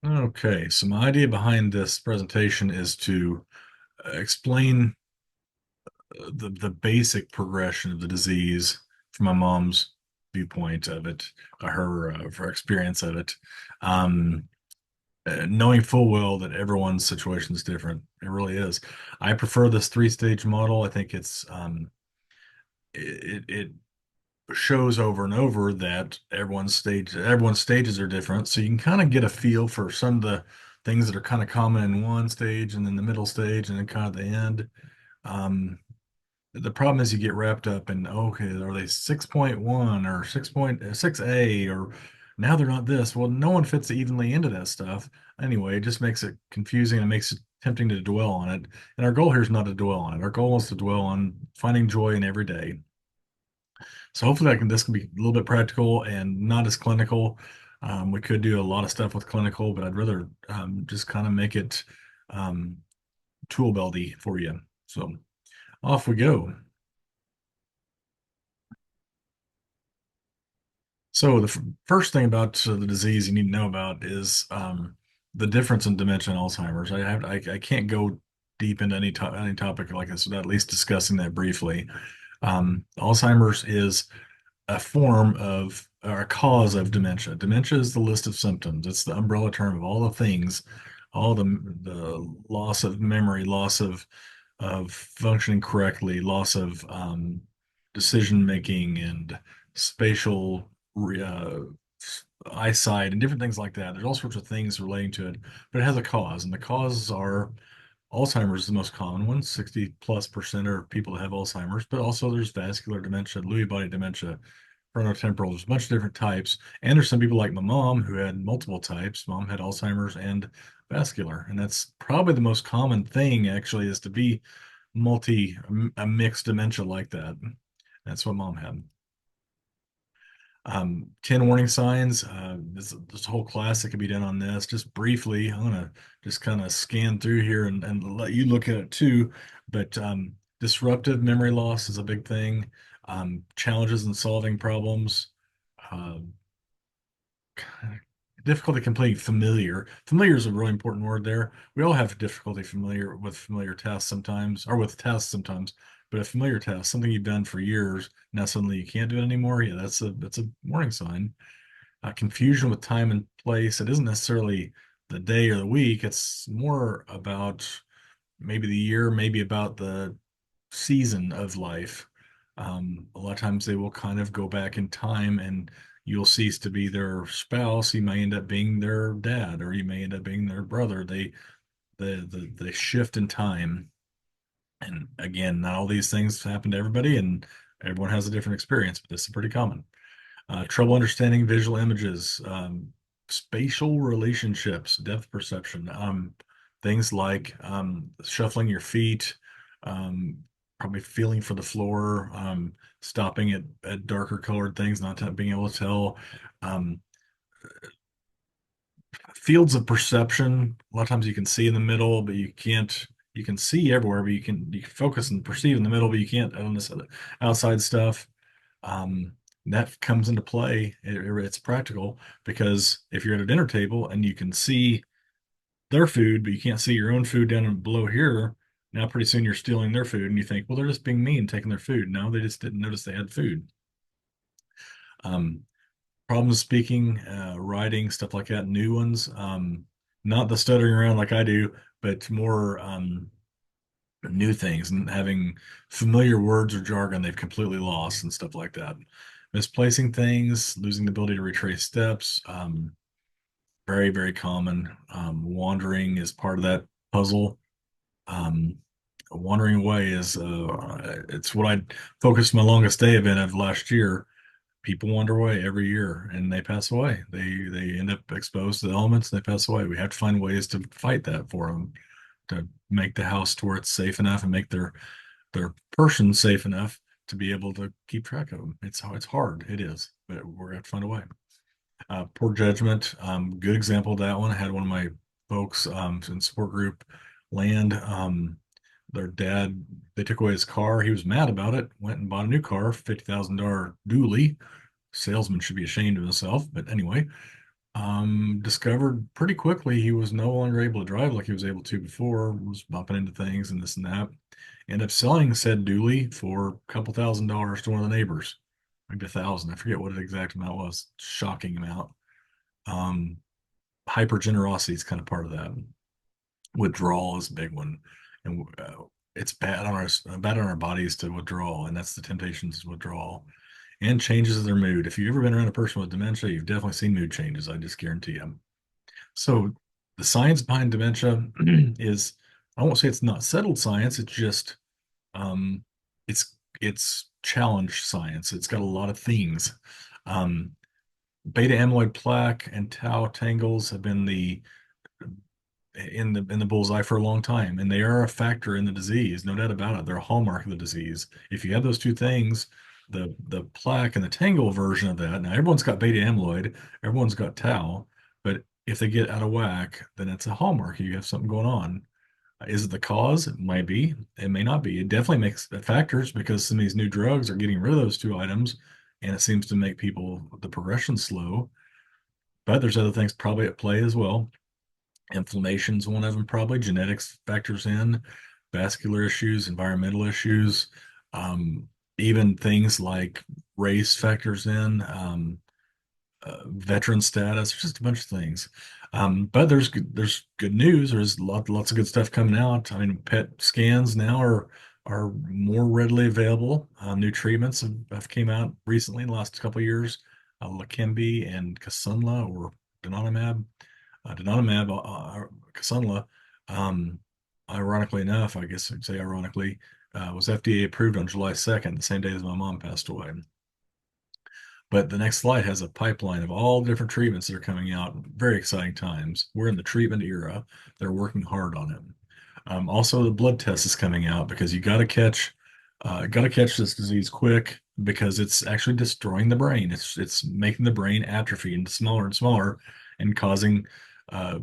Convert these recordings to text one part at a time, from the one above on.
Okay, so my idea behind this presentation is to explain the basic progression of the disease from my mom's viewpoint of it, her experience of it, um, knowing full well that everyone's situation is different. It really is. I prefer this three-stage model. I think it shows over and over that everyone's stages are different, so you can kind of get a feel for some of the things that are kind of common in one stage and then the middle stage and then kind of the end. um the problem is you get wrapped up in, okay, are they 6.1 or 6.6a, or now they're not this. Well, no one fits evenly into that stuff anyway. It just makes it confusing and makes it tempting to dwell on it, and our goal here is not to dwell on it. Our goal is to dwell on finding joy in every day. So hopefully this can be a little bit practical and not as clinical. We could do a lot of stuff with clinical, but I'd rather just kind of make it um, tool belty for you. So off we go. So the first thing about the disease you need to know about is the difference in dementia and Alzheimer's. I can't go deep into any topic like this without at least discussing that briefly. Alzheimer's is a form of or a cause of dementia. Dementia is the list of symptoms. It's the umbrella term of all the things, all the loss of memory, loss of functioning correctly, loss of decision making and spatial eyesight and different things like that. There's all sorts of things relating to it, but it has a cause, and the causes are Alzheimer's is the most common one. 60+% are people that have Alzheimer's, but also there's vascular dementia, Lewy body dementia, frontotemporal. There's a bunch of different types. And there's some people like my mom who had multiple types. Mom had Alzheimer's and vascular. And that's probably the most common thing actually, is to be a mixed dementia like that. That's what mom had. 10 warning signs. This whole class that could be done on this. Just briefly, I'm gonna just kind of scan through here and let you look at it too. But disruptive memory loss is a big thing. Challenges in solving problems. Uh, Difficulty completing familiar. Familiar is a really important word there. We all have difficulty familiar with familiar tasks sometimes, or with tasks sometimes. But a familiar task, something you've done for years, now suddenly you can't do it anymore. Yeah, that's a warning sign. Confusion with time and place. It isn't necessarily the day or the week. It's more about maybe the year, maybe about the season of life. A lot of times they will kind of go back in time and you'll cease to be their spouse. You may end up being their dad, or you may end up being their brother. They shift in time. And again, not all these things happen to everybody, and everyone has a different experience, but this is pretty common. Trouble understanding visual images, spatial relationships, depth perception, things like shuffling your feet, um, probably feeling for the floor, stopping at darker colored things, not being able to tell. Um, Fields of perception. A lot of times you can see in the middle, but you can't. You can see everywhere, but you can focus and perceive in the middle, but you can't on this other outside stuff. um, that comes into play. It's practical because if you're at a dinner table and you can see their food, but you can't see your own food down and below here, now pretty soon you're stealing their food, and you think, well, they're just being mean, taking their food. No, they just didn't notice they had food. Um, Problems speaking, writing, stuff like that, new ones. Not the stuttering around like I do, but more new things and having familiar words or jargon they've completely lost and stuff like that. Misplacing things, losing the ability to retrace steps, very, very common. Wandering is part of that puzzle. Um, Wandering away is it's what I focused my longest day event of last year. People wander away every year and they pass away. They end up exposed to the elements and they pass away. We have to find ways to fight that for them, to make the house to where it's safe enough and make their person safe enough to be able to keep track of them. It's hard. It is, but we're gonna have to find a way. Poor judgment. Good example of that one. I had one of my folks in support group land. Their dad, they took away his car. He was mad about it. Went and bought a new car, $50,000 dually. Salesman should be ashamed of himself, but anyway, Discovered pretty quickly he was no longer able to drive like he was able to before, was bumping into things and this and that. Ended up selling said dually for a couple $1,000s to one of the neighbors, maybe 1,000. I forget what the exact amount was. Shocking amount. Um, Hyper generosity is kind of part of that. Withdrawal is a big one, and it's bad on our bodies to withdraw, and that's the temptations is withdrawal and changes of their mood. If you've ever been around a person with dementia, you've definitely seen mood changes. I just guarantee you. So the science behind dementia is, I won't say it's not settled science. It's just um, it's challenge science. It's got a lot of things. Um, Beta amyloid plaque and tau tangles have been in the bullseye for a long time, and they are a factor in the disease, no doubt about it. They're a hallmark of the disease. If you have those two things, the plaque and the tangle version of that. Now everyone's got beta amyloid, everyone's got tau, but if they get out of whack, then it's a hallmark. You have something going on. Is it the cause? It might be. It may not be. It definitely makes factors because some of these new drugs are getting rid of those two items, and it seems to make people the progression slow. But there's other things probably at play as well. Inflammation's one of them, probably. Genetics factors in, vascular issues, environmental issues, um, even things like race factors in. Veteran status, just a bunch of things. But there's good news. There's lots of good stuff coming out. I mean, PET scans now are more readily available. New treatments have came out recently in the last couple of years. Leqembi and Kisunla or donanemab. Donanemab, Kisunla, um, ironically enough, I guess I'd say ironically, was FDA approved on July 2nd, the same day as my mom passed away. But the next slide has a pipeline of all different treatments that are coming out. Very exciting times. We're in the treatment era. They're working hard on it. Also, the blood test is coming out because you got to catch this disease quick because it's actually destroying the brain. It's making the brain atrophy into smaller and smaller, and causing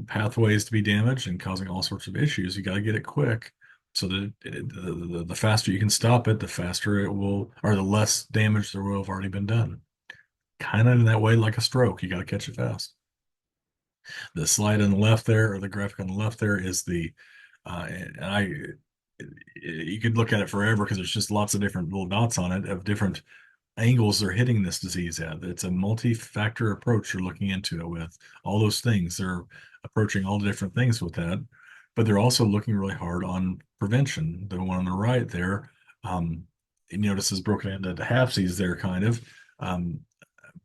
pathways to be damaged and causing all sorts of issues. You got to get it quick so that the faster you can stop it, the faster it will, or the less damage there will have already been done. Kind of in that way, like a stroke. You got to catch it fast. The slide on the left there, or the graphic on the left there, is and you could look at it forever because there's just lots of different little dots on it of different angles they're hitting this disease at. It's a multi-factor approach you're looking into it with. All those things, they're approaching all the different things with that, but they're also looking really hard on prevention. The one on the right there, you notice is broken into halfsies there, kind of. Um,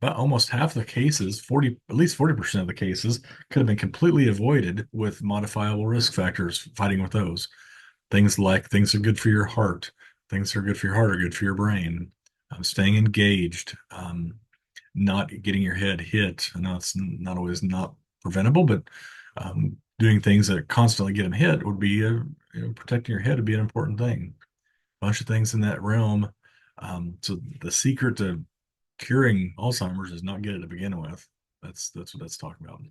but almost half the cases, at least 40% of the cases, could have been completely avoided with modifiable risk factors fighting with those. Things like things are good for your heart, things that are good for your heart are good for your brain. Staying engaged, not getting your head hit. I know it's not always not preventable, but doing things that constantly get them hit would be protecting your head would be an important thing. A bunch of things in that realm. So the secret to curing Alzheimer's is not get it to begin with. That's what that's talking about.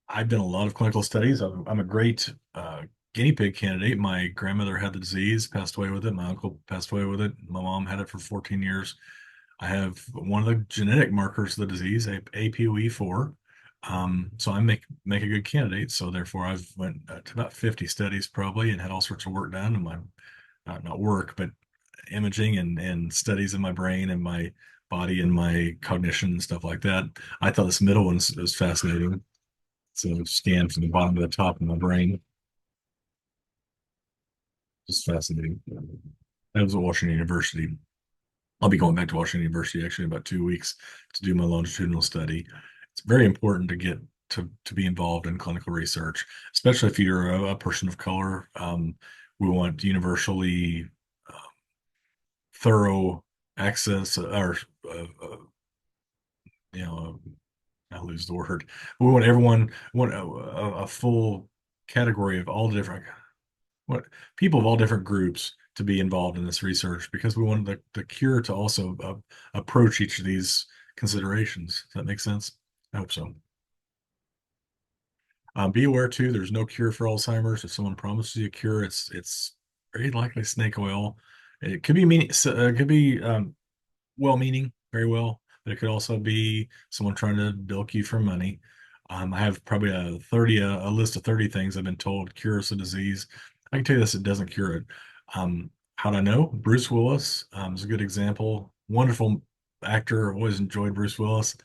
I've done a lot of clinical studies. I'm a great guinea pig candidate. My grandmother had the disease, passed away with it. My uncle passed away with it. My mom had it for 14 years. I have one of the genetic markers of the disease, APOE4. So I make a good candidate. So therefore, I've went to about 50 studies probably and had all sorts of work done. And my not work, but imaging and studies in my brain and my body and my cognition and stuff like that. I thought this middle one was fascinating. So scan from the bottom to the top of my brain. Just fascinating. That was at Washington University. I'll be going back to Washington University actually in about 2 weeks to do my longitudinal study. It's very important to get to be involved in clinical research, especially if you're a person of color. We want universally thorough access, or you know, I lose the word. We want everyone, want a full category of all the different what people of all different groups to be involved in this research because we want the cure to also approach each of these considerations. Does that make sense? I hope so. Be aware too, there's no cure for Alzheimer's. If someone promises you a cure, it's very likely snake oil. It could be meaning, it could be well-meaning, very well, but it could also be someone trying to bilk you for money. I have probably a list of 30 things I've been told cures the disease. I can tell you this, it doesn't cure it. How'd I know? Bruce Willis is a good example. Wonderful actor. Always enjoyed Bruce Willis.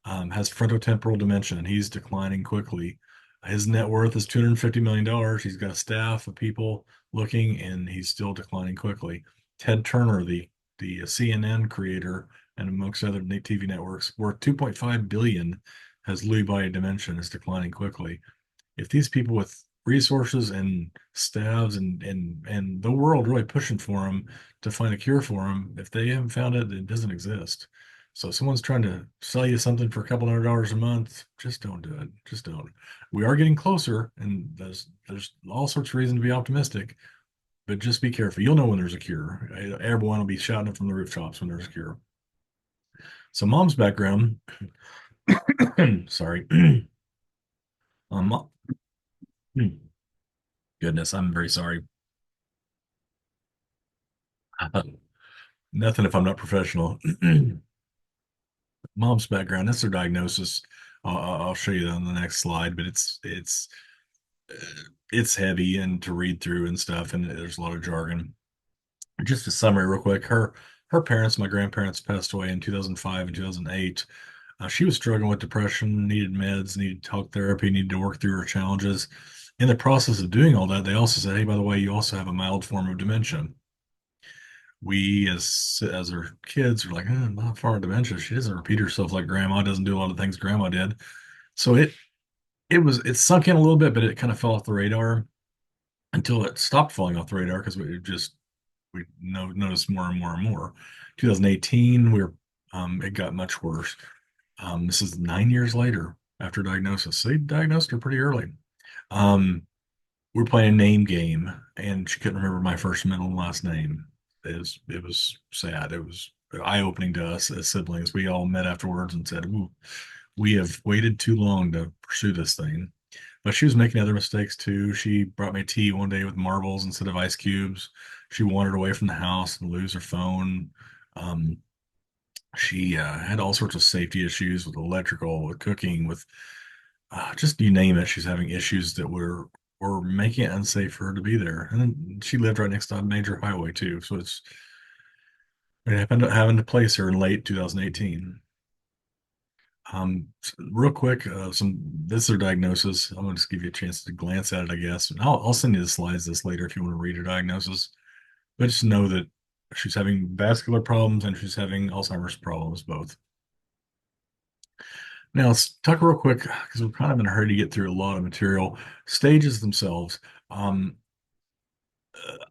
Has frontotemporal dementia and he's declining quickly. His net worth is $250 million. He's got a staff of people looking and he's still declining quickly. Ted Turner, the CNN creator and amongst other TV networks, worth 2.5 billion, has Lewy body dementia and is declining quickly. If these people with resources and staffs and the world really pushing for them to find a cure for them, if they haven't found it, it doesn't exist. So if someone's trying to sell you something for a couple $100 a month, just don't do it. Just don't. We are getting closer, and there's all sorts of reason to be optimistic, but just be careful. You'll know when there's a cure. Everyone will be shouting it from the rooftops when there's a cure. So mom's background, sorry. um, Goodness, I'm very sorry. Nothing if I'm not professional. Mom's background, that's her diagnosis. I'll show you that on the next slide, but it's heavy and to read through and stuff, and there's a lot of jargon. Just a summary, real quick. Her parents, my grandparents, passed away in 2005 and 2008. She was struggling with depression, needed meds, needed talk therapy, needed to work through her challenges. In the process of doing all that, they also said, "Hey, by the way, you also have a mild form of dementia." We as our kids are like, not far dementia. She doesn't repeat herself like grandma, doesn't do a lot of things grandma did. So it sunk in a little bit, but it kind of fell off the radar until it stopped falling off the radar because we noticed more and more and more. 2018, it got much worse. This is 9 years later after diagnosis. They diagnosed her pretty early. Um, we're playing a name game, and she couldn't remember my first middle and last name. It was sad. It was eye-opening to us as siblings. We all met afterwards and said, "Ooh, we have waited too long to pursue this thing." But she was making other mistakes too. She brought me tea one day with marbles instead of ice cubes. She wandered away from the house and lose her phone. Um, she had all sorts of safety issues with electrical, with cooking, with just you name it. She's having issues that were making it unsafe for her to be there. And then she lived right next to a major highway too, so it happened to having to place her in late 2018. Real quick, this is her diagnosis. I'm gonna just give you a chance to glance at it, I guess. And I'll send you the slides this later if you want to read her diagnosis. But just know that she's having vascular problems and she's having Alzheimer's problems both. Now let's talk real quick because we're kind of in a hurry to get through a lot of material. Stages themselves. Um,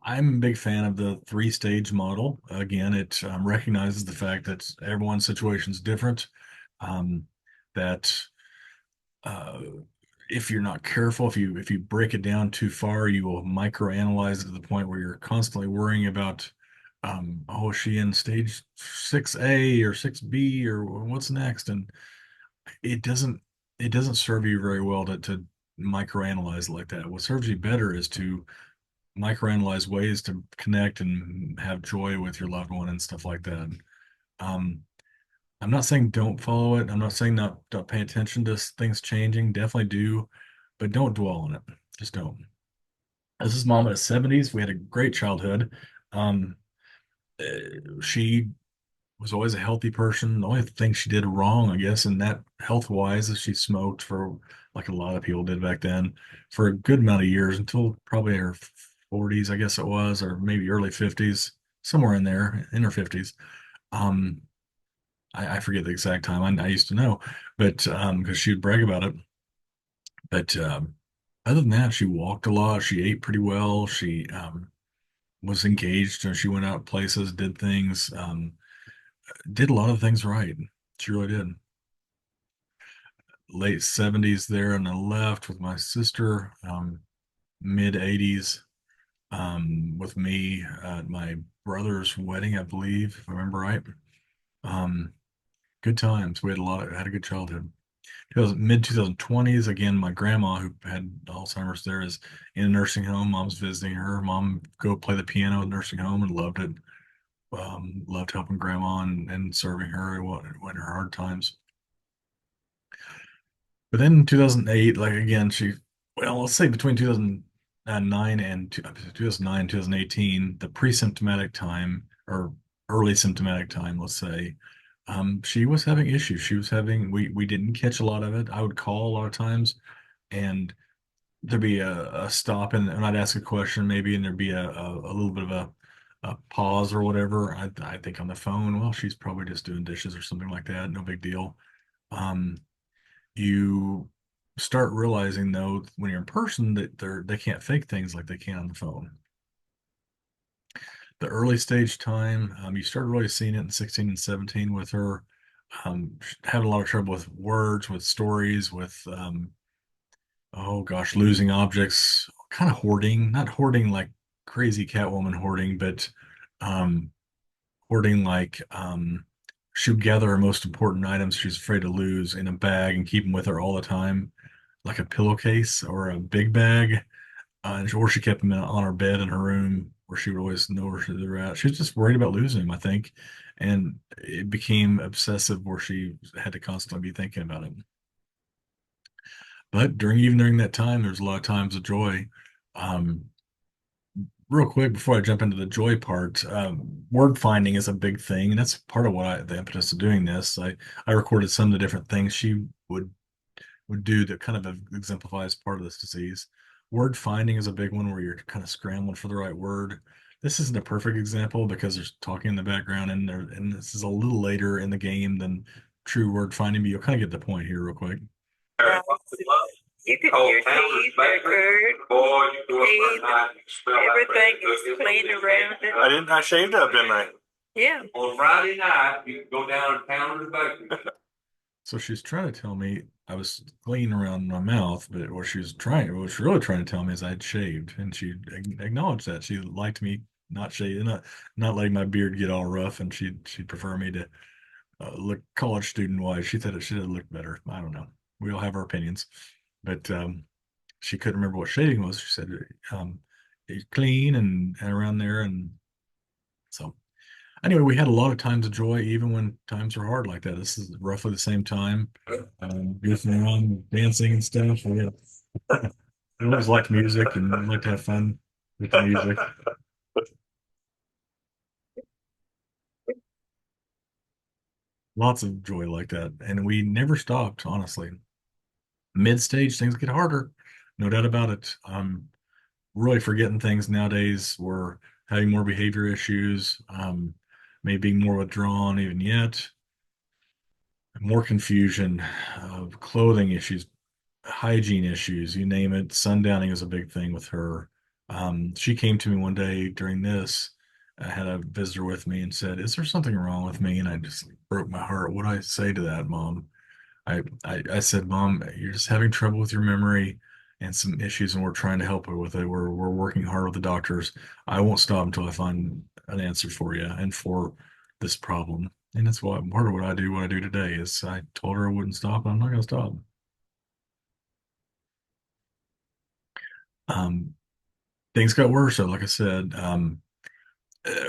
I'm a big fan of the three-stage model. Again, it recognizes the fact that everyone's situation is different. Um, that uh, if you're not careful, if you break it down too far, you will microanalyze it to the point where you're constantly worrying about, oh, is she in stage 6A or 6B or what's next? And it doesn't it doesn't serve you very well to microanalyze like that. What serves you better is to microanalyze ways to connect and have joy with your loved one and stuff like that. Um, I'm not saying don't follow it. I'm not saying not don't pay attention to things changing. Definitely do, but don't dwell on it. Just don't. This is mom in the 70s. We had a great childhood. Um, she was always a healthy person. The only thing she did wrong, I guess, in that health wise, is she smoked for like a lot of people did back then for a good amount of years until probably her 40s, I guess it was, or maybe early 50s, somewhere in there, in her 50s. Um, I forget the exact time. I used to know, but because she would brag about it. But other than that, she walked a lot. She ate pretty well. She was engaged, and she went out places, did things, did a lot of things right. She really did. Late 70s there on the left with my sister, mid 80s with me at my brother's wedding, I believe, if I remember right. Um, Good times. We had a good childhood. Mid 2020s, again, my grandma who had Alzheimer's there is in a nursing home. Mom's visiting her. Mom go play the piano at the nursing home and loved it. Loved helping grandma and serving her when her hard times. But then in 2008, like again, well, let's say between 2009 and 2009, 2018, the pre-symptomatic time or early symptomatic time, let's say, she was having issues. We didn't catch a lot of it. I would call a lot of times and there'd be a stop and I'd ask a question maybe and there'd be a little bit of a pause or whatever. I think on the phone, well, she's probably just doing dishes or something like that. No big deal. Um, you start realizing though when you're in person that they can't fake things like they can on the phone. The early stage time, you started really seeing it in 16 and 17 with her having a lot of trouble with words, with stories, with oh gosh, losing objects, kind of hoarding, not hoarding like crazy Catwoman hoarding, but um, hoarding like she would gather her most important items she's afraid to lose in a bag and keep them with her all the time, like a pillowcase or a big bag, or she kept them on her bed in her room where she would always know where they were at. She was just worried about losing them, I think, and it became obsessive where she had to constantly be thinking about it. But during that time, there's a lot of times of joy. Um, Real quick before I jump into the joy part, word finding is a big thing, and that's part of the impetus of doing this. I recorded some of the different things she would do that kind of exemplifies part of this disease. Word finding is a big one where you're kind of scrambling for the right word. This isn't a perfect example because there's talking in the background and this is a little later in the game than true word finding, but you'll kind of get the point here real quick. You can hear Steve record. Boy, you do it for a night. Everything is clean around it. I didn't. I shaved up, didn't I? Yeah. On Friday night, you can go down and pound the bacon. So she's trying to tell me I was clean around my mouth, but what she's really trying to tell me is I had shaved, and she acknowledged that. She liked me not shaving, not letting my beard get all rough, and she'd prefer me to look college student wise. She thought it should have looked better. I don't know. We all have our opinions, but she couldn't remember what shaving was. She said um, clean and around there, and so anyway, we had a lot of times of joy, even when times were hard like that. This is roughly the same time, goofing around, dancing and stuff. I always liked music and like to have fun with the music. Lots of joy like that, and we never stopped. Honestly, mid stage things get harder, no doubt about it. Really forgetting things nowadays. We're having more behavior issues, maybe being more withdrawn even yet, more confusion, clothing issues, hygiene issues, you name it. Sundowning is a big thing with her. She came to me one day during this. I had a visitor with me and said, "Is there something wrong with me?" And I just broke my heart. What do I say to that, Mom? I said, Mom, you're just having trouble with your memory and some issues, and we're trying to help her with it. We're working hard with the doctors. I won't stop until I find an answer for you and for this problem. And that's what part of what I do today is I told her I wouldn't stop, and I'm not going to stop. Um, Things got worse. So, like I said,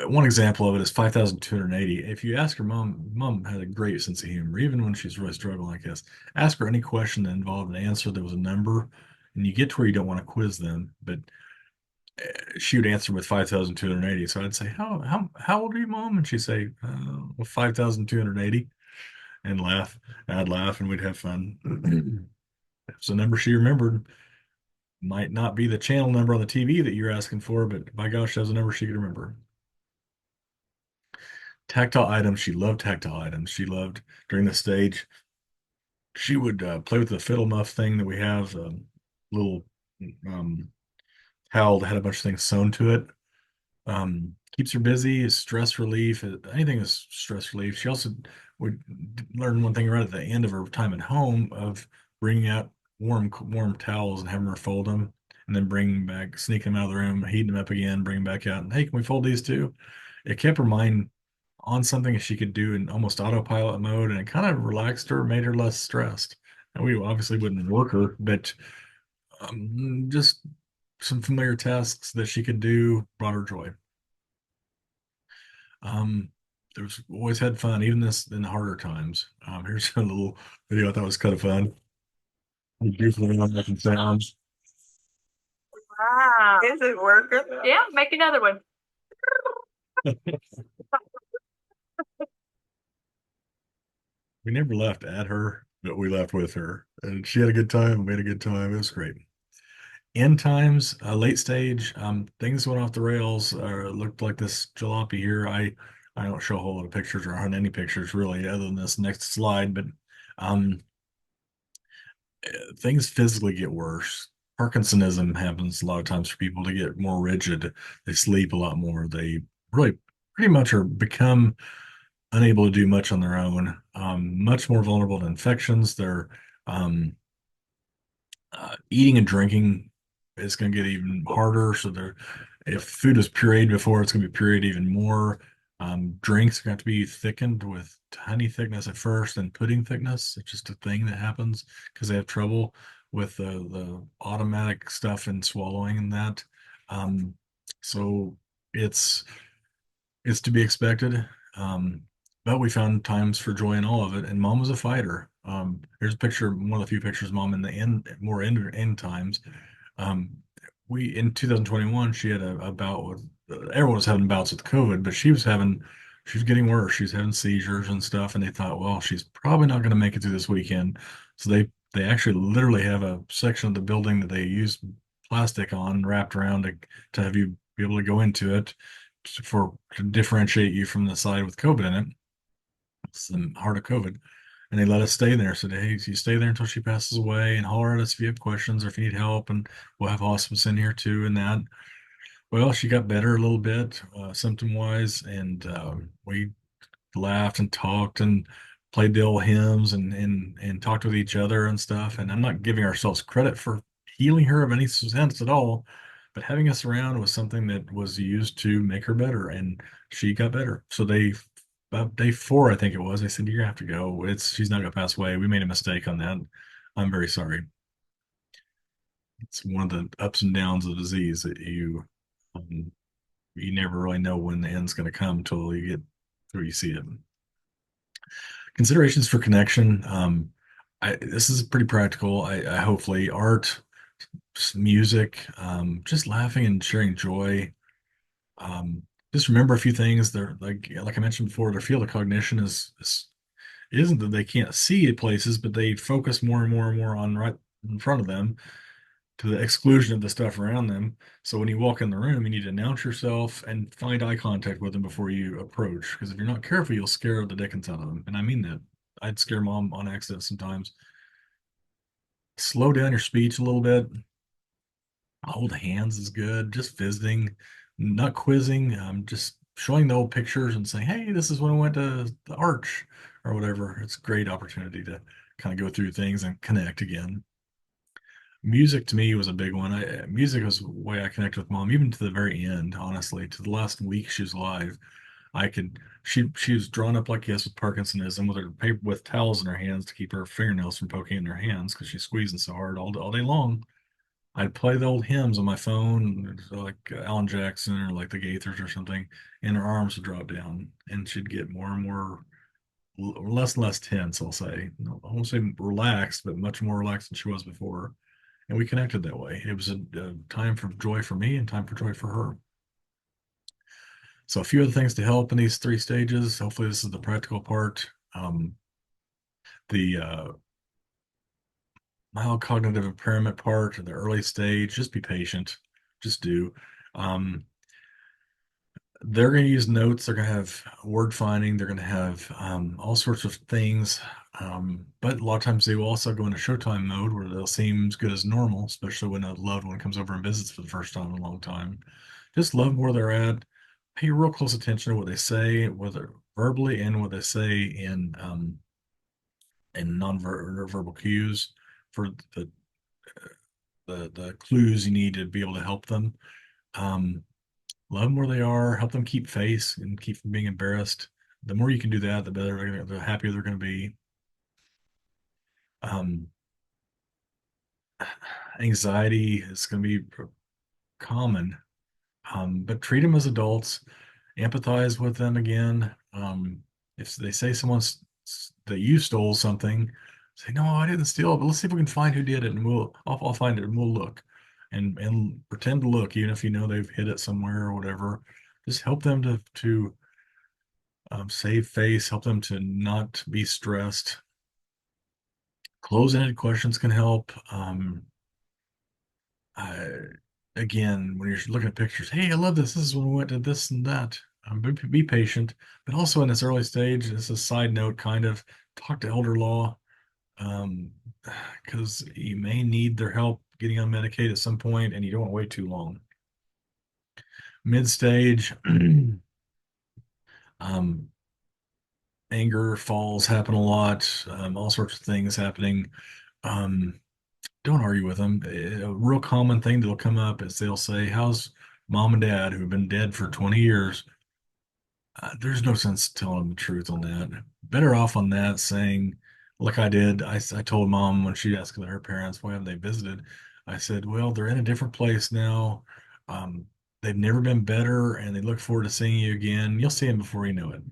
one example of it is 5,280. If you ask her mom had a great sense of humor, even when she's really struggling like this. Ask her any question that involved an answer that was a number, and you get to where you don't want to quiz them, but she would answer with 5,280. So I'd say, how old are you, Mom? And she'd say, well, 5,280, and laugh. And I'd laugh, and we'd have fun. It's a number she remembered. Might not be the channel number on the TV that you're asking for, but by gosh, that was a number she could remember. Tactile items. She loved tactile items. She loved during the stage. She would play with the fiddle muff thing that we have, little um, towel that had a bunch of things sewn to it. Keeps her busy, is stress relief. Anything is stress relief. She also would learn one thing right at the end of her time at home of bringing out warm towels and having her fold them, and then bringing back, sneaking them out of the room, heating them up again, bringing them back out, and hey, can we fold these too? It kept her mind on something she could do in almost autopilot mode, and it kind of relaxed her, made her less stressed. And we obviously wouldn't work her, but just some familiar tasks that she could do brought her joy. Um, there's always had fun, even this in the harder times. Here's a little video I thought was kind of fun. Beautifully not making sounds. Wow. Is it working? Yeah, make another one. We never left at her, but we left with her, and she had a good time. We had a good time. It was great. End times, late stage, things went off the rails. Looked like this jalopy here. I don't show a whole lot of pictures or on any pictures really, other than this next slide. But um, things physically get worse. Parkinsonism happens a lot of times for people to get more rigid. They sleep a lot more. They really pretty much are become unable to do much on their own. Much more vulnerable to infections. They're um, eating and drinking is going to get even harder. So they're if food was pureed before, it's going to be pureed even more. Drinks are going to have to be thickened with honey thickness at first and pudding thickness. It's just a thing that happens because they have trouble with the automatic stuff and swallowing and that. Um, so it's it's to be expected. Um, but we found times for joy in all of it. And mom was a fighter. Here's a picture, one of the few pictures mom in the end times. Um, we in 2021, she had a bout with everyone was having bouts with COVID, but she was getting worse. She was having seizures and stuff, and they thought, well, she's probably not going to make it through this weekend. So they actually literally have a section of the building that they use plastic on wrapped around to have you be able to go into it to differentiate you from the side with COVID in it. It's the heart of COVID. And they let us stay there. Said, hey, you stay there until she passes away and holler at us if you have questions or if you need help. And we'll have hospice in here too. And that, well, she got better a little bit, symptom wise. And we laughed and talked and played the old hymns and talked with each other and stuff. And I'm not giving ourselves credit for healing her of any sense at all, but having us around was something that was used to make her better, and she got better. So they about day 4, I think it was, they said you're gonna have to go. It's she's not gonna pass away. We made a mistake on that. I'm very sorry. It's one of the ups and downs of the disease that um, you never really know when the end's going to come until you get through you see it. Considerations for connection. This is pretty practical. I hopefully art, music, just laughing and sharing joy. Um, just remember a few things. They're like I mentioned before, their field of cognition is isn't that they can't see places, but they focus more and more and more on right in front of them to the exclusion of the stuff around them. So when you walk in the room, you need to announce yourself and find eye contact with them before you approach. Because if you're not careful, you'll scare the dickens out of them. And I mean that. I'd scare mom on accident sometimes. Slow down your speech a little bit. Hold hands is good. Just visiting, not quizzing. Just showing the old pictures and saying, "Hey, this is when I went to the Arch or whatever." It's a great opportunity to kind of go through things and connect again. Music to me was a big one. Music was the way I connected with mom, even to the very end, honestly. To the last week she was alive, I could she was drawn up like yes with Parkinsonism with her paper with towels in her hands to keep her fingernails from poking in her hands because she's squeezing so hard all day long. I'd play the old hymns on my phone, like Alan Jackson or like the Gaithers or something, and her arms would drop down, and she'd get more and more less and less tense. I'll say, no, I won't say relaxed, but much more relaxed than she was before, and we connected that way. It was a time for joy for me and time for joy for her. So a few other things to help in these 3 stages. Hopefully, this is the practical part. The mild cognitive impairment part, the early stage. Just be patient. Just do. Um, they're going to use notes. They're going to have word finding. They're going to have all sorts of things. But a lot of times they will also go into showtime mode where they'll seem as good as normal, especially when a loved one comes over and visits for the first time in a long time. Just love where they're at. Pay real close attention to what they say, whether verbally and what they say in non-verbal cues for the clues you need to be able to help them. Um, love them where they are, help them keep face and keep from being embarrassed. The more you can do that, the better the happier they're going to be. Um, Anxiety is going to be common, but treat them as adults. empathize with them again. If they say that you stole something, say, no, I didn't steal it, but let's see if we can find who did it, and I'll find it, and we'll look, and pretend to look, even if you know they've hid it somewhere or whatever. Just help them to save face, help them to not be stressed. Close-ended questions can help. Uh, Again, when you're looking at pictures, hey, I love this. This is when we went to this and that. Be patient, but also in this early stage, this is a side note, kind of talk to elder law, um, because you may need their help getting on Medicaid at some point, and you don't want to wait too long. Mid stage, um, anger falls happen a lot, all sorts of things happening. Um, don't argue with them. A real common thing that'll come up is they'll say, "How's mom and dad who've been dead for 20 years?" There's no sense telling them the truth on that. Better off on that saying, like I did. I told mom when she asked about her parents, why haven't they visited? I said, well, they're in a different place now. Um, they've never been better, and they look forward to seeing you again. You'll see them before you know it.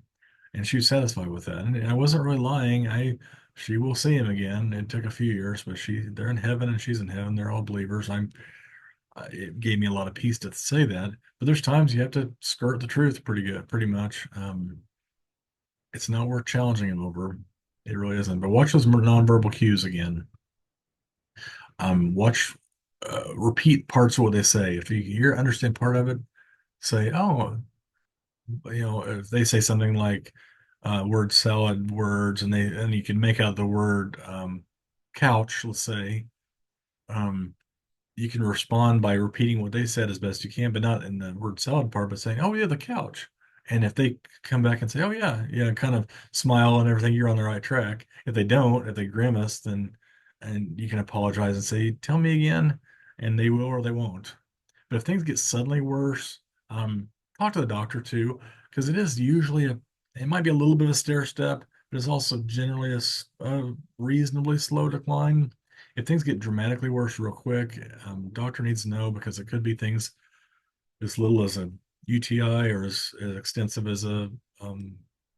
And she was satisfied with that. And I wasn't really lying. She will see him again. It took a few years, but they're in heaven and she's in heaven. They're all believers. It gave me a lot of peace to say that. But there's times you have to skirt the truth pretty good, pretty much. It's not worth challenging him over. It really isn't. But watch those nonverbal cues again. Watch, repeat parts of what they say. If you hear, understand part of it, say, "Oh, if they say something like word salad words, and you can make out the word couch, let's say." Um, you can respond by repeating what they said as best you can, but not in the word salad part, but saying, "Oh yeah, the couch." And if they come back and say, "Oh yeah, yeah," kind of smile and everything, you're on the right track. If they don't, if they grimace, then and you can apologize and say, "Tell me again," and they will or they won't. But if things get suddenly worse, talk to the doctor too, because it is usually it might be a little bit of a stair step, but it's also generally a reasonably slow decline. If things get dramatically worse real quick, doctor needs to know because it could be things as little as a UTI or as extensive as a um,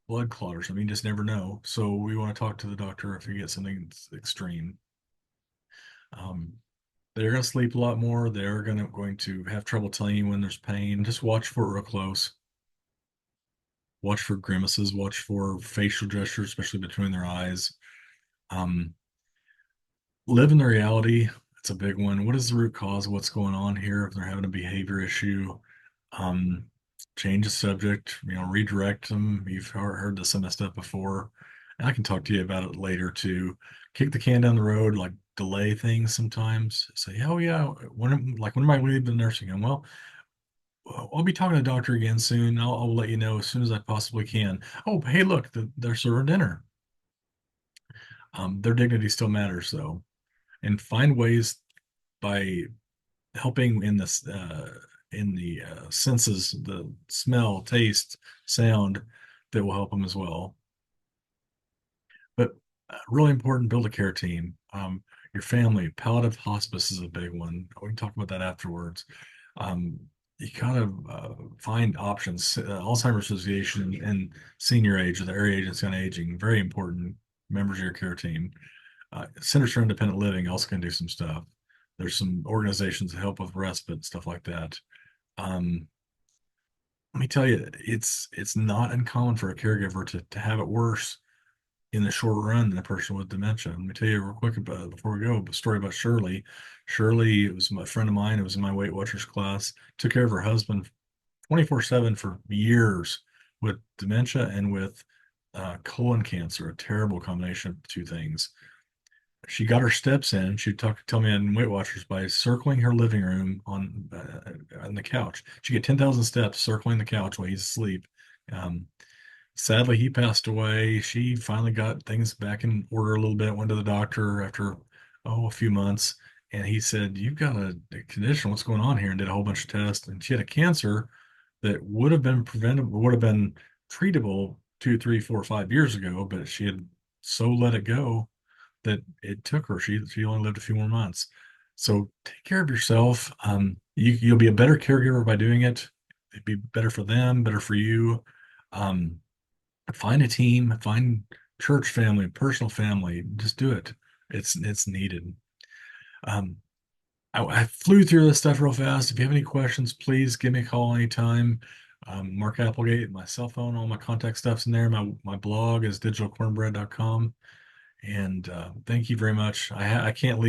blood clot or something. You just never know. So we want to talk to the doctor if you get something that's extreme. Um, they're going to sleep a lot more. They're going to have trouble telling you when there's pain. Just watch for it real close. Watch for grimaces. Watch for facial gestures, especially between their eyes. Um, Live in the reality. It's a big one. What is the root cause of what's going on here? If they're having a behavior issue, um, change the subject. Redirect them. You've heard some of that stuff before. And I can talk to you about it later too. Kick the can down the road, like delay things sometimes. Say, oh yeah, when am I leaving the nursing home? Well, I'll be talking to the doctor again soon. I'll let you know as soon as I possibly can. Oh, hey, look, they're serving dinner. Their dignity still matters though, and find ways by helping in the senses, the smell, taste, sound, that will help them as well. But really important, build a care team. Your family, palliative hospice is a big one. We can talk about that afterwards. Um, you kind of find options. Alzheimer's Association and Senior Age, or the Area Agency on Aging, very important members of your care team. Centers for Independent Living also can do some stuff. There's some organizations that help with respite, stuff like that. Um, Let me tell you, it's not uncommon for a caregiver to have it worse in the short run than a person with dementia. Let me tell you real quick about before we go, a story about Shirley. Shirley, it was a friend of mine. It was in my Weight Watchers class. Took care of her husband 24/7 for years with dementia and with colon cancer, a terrible combination of two things. She got her steps in. She'd tell me in Weight Watchers by circling her living room on the couch. She get 10,000 steps circling the couch while he's asleep. Um, Sadly, he passed away. She finally got things back in order a little bit. Went to the doctor after a few months, and he said, "You've got a condition. What's going on here?" And did a whole bunch of tests. And she had a cancer that would have been preventable, would have been treatable 2, 3, 4, 5 years ago, but she had so let it go that it took her. She only lived a few more months. So take care of yourself. You'll be a better caregiver by doing it. it'd be better for them, better for you. Um, find a team, find church family, personal family. Just do it. It's needed. Um, I flew through this stuff real fast. If you have any questions, please give me a call anytime. Mark Applegate, my cell phone, all my contact stuff's in there. My blog is digitalcornbread.com. And thank you very much. I can't leave.